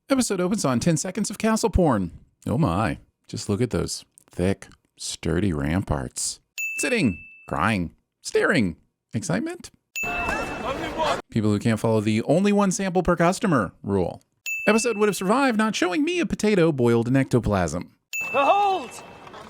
Episode opens on 10 seconds of castle porn. Oh my, just look at those thick, sturdy ramparts. Sitting, crying, staring, excitement. People who can't follow the only one sample per customer rule. Episode would have survived not showing me a potato boiled in ectoplasm. Behold,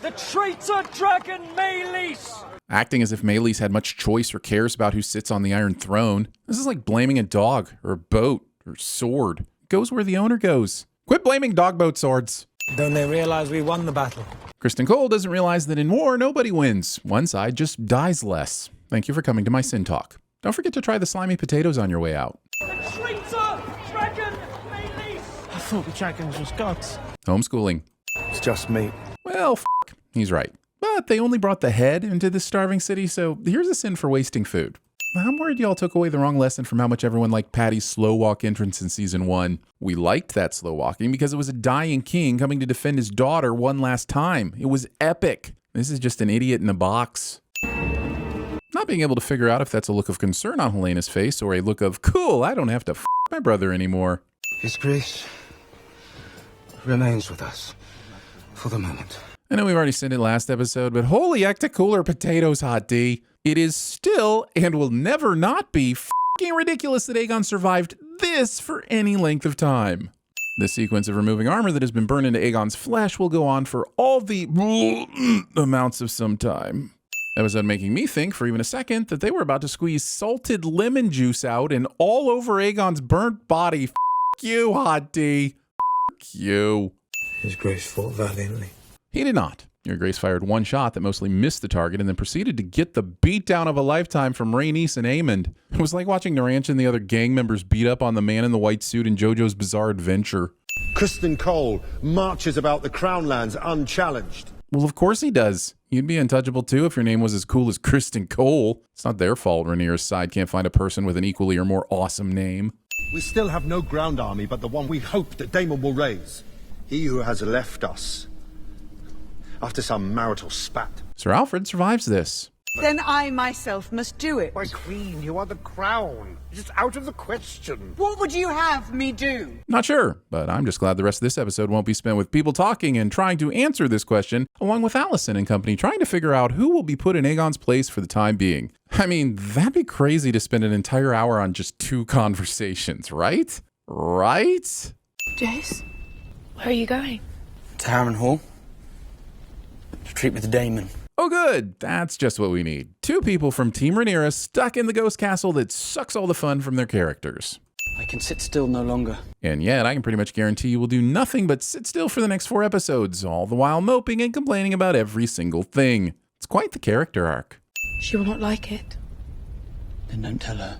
the traitor dragon Maylis! Acting as if Maylis had much choice or cares about who sits on the Iron Throne. This is like blaming a dog or a boat or sword. It goes where the owner goes. Quit blaming dog boat swords. Don't they realize we won the battle? Kristen Cole doesn't realize that in war, nobody wins. One side just dies less. Thank you for coming to my Sin Talk. Don't forget to try the slimy potatoes on your way out. The traitor dragon Maylis! I thought the dragons was gods. Homeschooling. It's just me. Well, he's right. But they only brought the head into this starving city, so here's a sin for wasting food. I'm worried y'all took away the wrong lesson from how much everyone liked Patty's slow walk entrance in season 1. We liked that slow walking because it was a dying king coming to defend his daughter one last time. It was epic. This is just an idiot in a box. Not being able to figure out if that's a look of concern on Helena's face or a look of, cool, I don't have to my brother anymore. His grace remains with us for the moment. I know we've already said it last episode, but holy ecto-cooler potatoes, Hot D. It is still, and will never not be, f***ing ridiculous that Aegon survived this for any length of time. This sequence of removing armor that has been burned into Aegon's flesh will go on for all the amounts of some time. Episode making me think for even a second that they were about to squeeze salted lemon juice out and all over Aegon's burnt body. F*** you, Hot D. F*** you. His grace fought valiantly. He did not. Your Grace fired one shot that mostly missed the target and then proceeded to get the beatdown of a lifetime from Rhaenys and Aemond. It was like watching Naranch and the other gang members beat up on the man in the white suit in JoJo's Bizarre Adventure. Kristen Cole marches about the Crown Lands unchallenged. Well, of course he does. You'd be untouchable too if your name was as cool as Kristen Cole. It's not their fault Rhaenyra's side can't find a person with an equally or more awesome name. We still have no ground army but the one we hope that Daemon will raise. He who has left us after some marital spat. Sir Alfred survives this. Then I myself must do it. My queen, you are the crown. It is out of the question. What would you have me do? Not sure, but I'm just glad the rest of this episode won't be spent with people talking and trying to answer this question, along with Allison and company trying to figure out who will be put in Aegon's place for the time being. I mean, that'd be crazy to spend an entire hour on just 2 conversations, right? Right? Jace, where are you going? To Harrenhal. To treat with Daemon. Oh good, that's just what we need. 2 people from Team Rhaenyra stuck in the ghost castle that sucks all the fun from their characters. I can sit still no longer. And yet, I can pretty much guarantee you will do nothing but sit still for the next 4 episodes, all the while moping and complaining about every single thing. It's quite the character arc. She will not like it. Then don't tell her.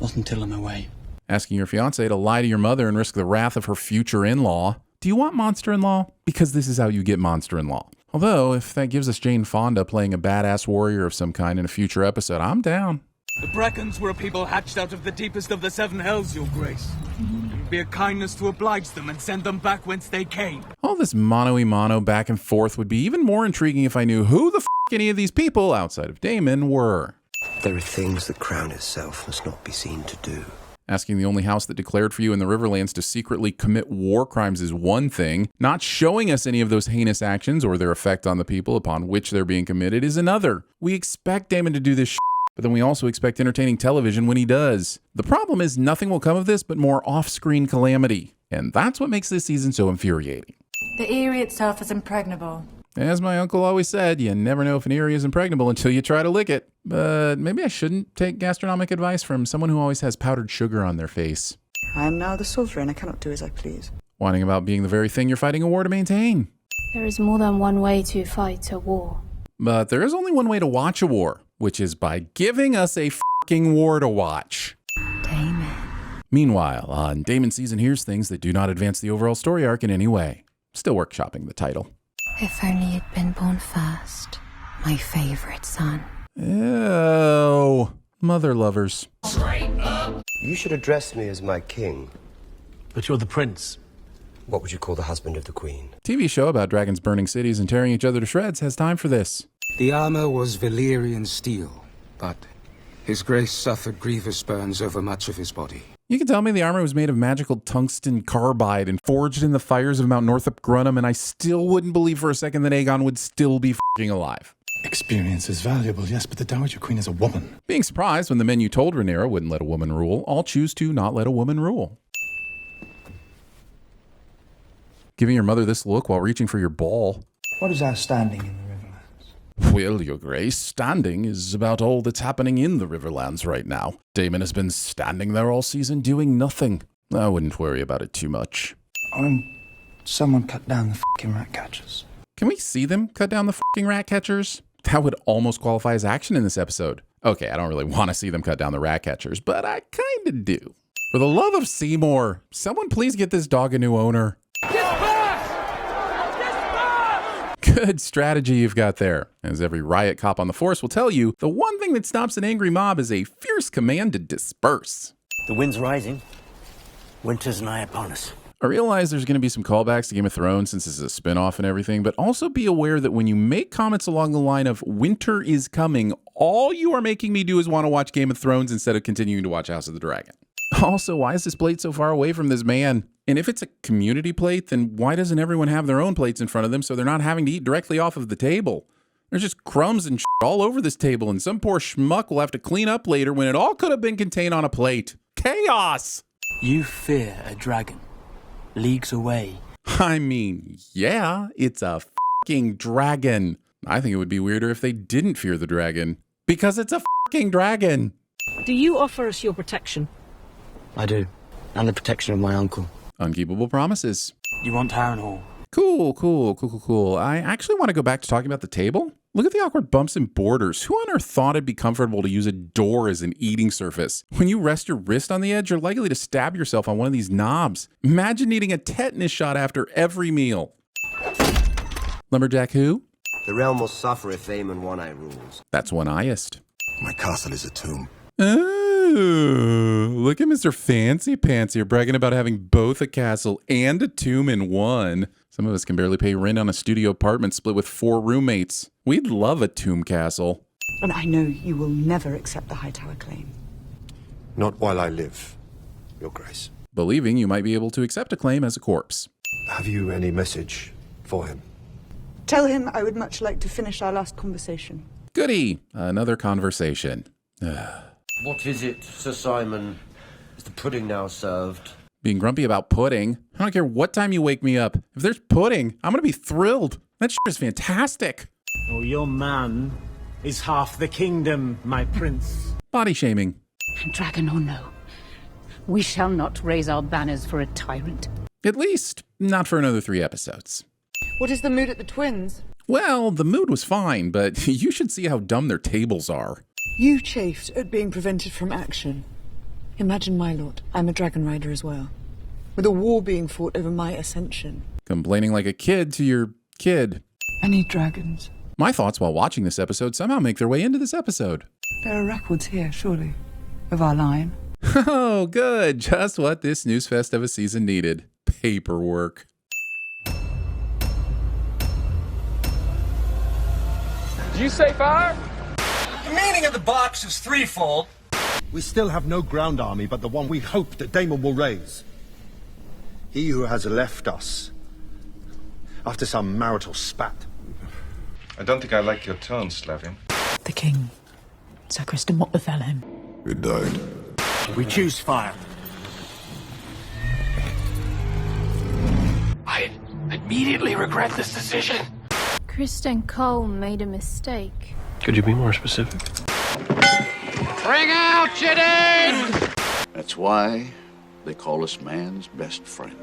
Not until I'm away. Asking your fiancé to lie to your mother and risk the wrath of her future in-law. Do you want monster-in-law? Because this is how you get monster-in-law. Although, if that gives us Jane Fonda playing a badass warrior of some kind in a future episode, I'm down. The Brackens were a people hatched out of the deepest of the 7 hells, your grace. It would be a kindness to oblige them and send them back whence they came. All this mano-y-mano back and forth would be even more intriguing if I knew who the f*** any of these people, outside of Daemon, were. There are things the crown itself must not be seen to do. Asking the only house that declared for you in the Riverlands to secretly commit war crimes is one thing. Not showing us any of those heinous actions or their effect on the people upon which they're being committed is another. We expect Daemon to do this shit, but then we also expect entertaining television when he does. The problem is nothing will come of this but more off-screen calamity. And that's what makes this season so infuriating. The Eyrie itself is impregnable. As my uncle always said, you never know if an Eyrie is impregnable until you try to lick it. But maybe I shouldn't take gastronomic advice from someone who always has powdered sugar on their face. I am now the sovereign. I cannot do as I please. Whining about being the very thing you're fighting a war to maintain. There is more than one way to fight a war. But there is only one way to watch a war, which is by giving us a f***ing war to watch. Daemon. Meanwhile, on Daemon Season Here's Things that do not advance the overall story arc in any way. Still workshopping the title. If only you'd been born first, my favorite son. Ew. Mother lovers. You should address me as my king. But you're the prince. What would you call the husband of the queen? TV show about dragons burning cities and tearing each other to shreds has time for this. The armor was Valyrian steel, but his grace suffered grievous burns over much of his body. You can tell me the armor was made of magical tungsten carbide and forged in the fires of Mount Northrop Grunham, and I still wouldn't believe for a second that Aegon would still be f***ing alive. Experience is valuable, yes, but the Dowager Queen is a woman. Being surprised when the men you told Rhaenyra wouldn't let a woman rule, I'll choose to not let a woman rule. Giving your mother this look while reaching for your ball. What is our standing in the Riverlands? Well, your grace, standing is about all that's happening in the Riverlands right now. Daemon has been standing there all season doing nothing. I wouldn't worry about it too much. Someone cut down the f***ing rat catchers. Can we see them cut down the f***ing rat catchers? That would almost qualify as action in this episode. Okay, I don't really want to see them cut down the rat catchers, but I kinda do. For the love of Seymour, someone please get this dog a new owner. Good strategy you've got there. As every riot cop on the force will tell you, the one thing that stops an angry mob is a fierce command to disperse. The wind's rising. Winter's nigh upon us. I realize there's going to be some callbacks to Game of Thrones since this is a spin-off and everything, but also be aware that when you make comments along the line of winter is coming, all you are making me do is want to watch Game of Thrones instead of continuing to watch House of the Dragon. Also, why is this plate so far away from this man? And if it's a community plate, then why doesn't everyone have their own plates in front of them so they're not having to eat directly off of the table? There's just crumbs and shit all over this table, and some poor schmuck will have to clean up later when it all could have been contained on a plate. Chaos! You fear a dragon. Leagues away. I mean, yeah, it's a fucking dragon. I think it would be weirder if they didn't fear the dragon. Because it's a fucking dragon. Do you offer us your protection? I do. And the protection of my uncle. Unkeepable promises. You want Harrenhal? Cool. I actually want to go back to talking about the table. Look at the awkward bumps and borders. Who on earth thought it'd be comfortable to use a door as an eating surface? When you rest your wrist on the edge, you're likely to stab yourself on one of these knobs. Imagine needing a tetanus shot after every meal. Lumberjack who? The realm will suffer if Daemon One-Eye rules. That's one-eyest. My castle is a tomb. Oh, look at Mr. Fancy Pants here bragging about having both a castle and a tomb in one. Some of us can barely pay rent on a studio apartment split with 4 roommates. We'd love a tomb castle. And I know you will never accept the Hightower claim. Not while I live, Your Grace. Believing you might be able to accept a claim as a corpse. Have you any message for him? Tell him I would much like to finish our last conversation. Goody, another conversation. What is it, Sir Simon? Is the pudding now served? Being grumpy about pudding? I don't care what time you wake me up. If there's pudding, I'm gonna be thrilled. That shit is fantastic. Oh, your man is half the kingdom, my prince. Body shaming. Dragon or no, we shall not raise our banners for a tyrant. At least, not for another 3 episodes. What is the mood at the twins? Well, the mood was fine, but you should see how dumb their tables are. You chafed at being prevented from action. Imagine my lot. I'm a dragon rider as well. With a war being fought over my ascension. Complaining like a kid to your kid. I need dragons. My thoughts while watching this episode somehow make their way into this episode. There are records here, surely, of our line. Oh, good. Just what this snooze-fest of a season needed. Paperwork. Did you say fire? The meaning of the box is threefold. We still have no ground army but the one we hope that Daemon will raise. He who has left us after some marital spat. I don't think I like your tone, Slavin. The king. Sacristan, what befell him? He died. We choose fire. I immediately regret this decision. Kristen Cole made a mistake. Could you be more specific? Bring out your dead! That's why they call us man's best friend.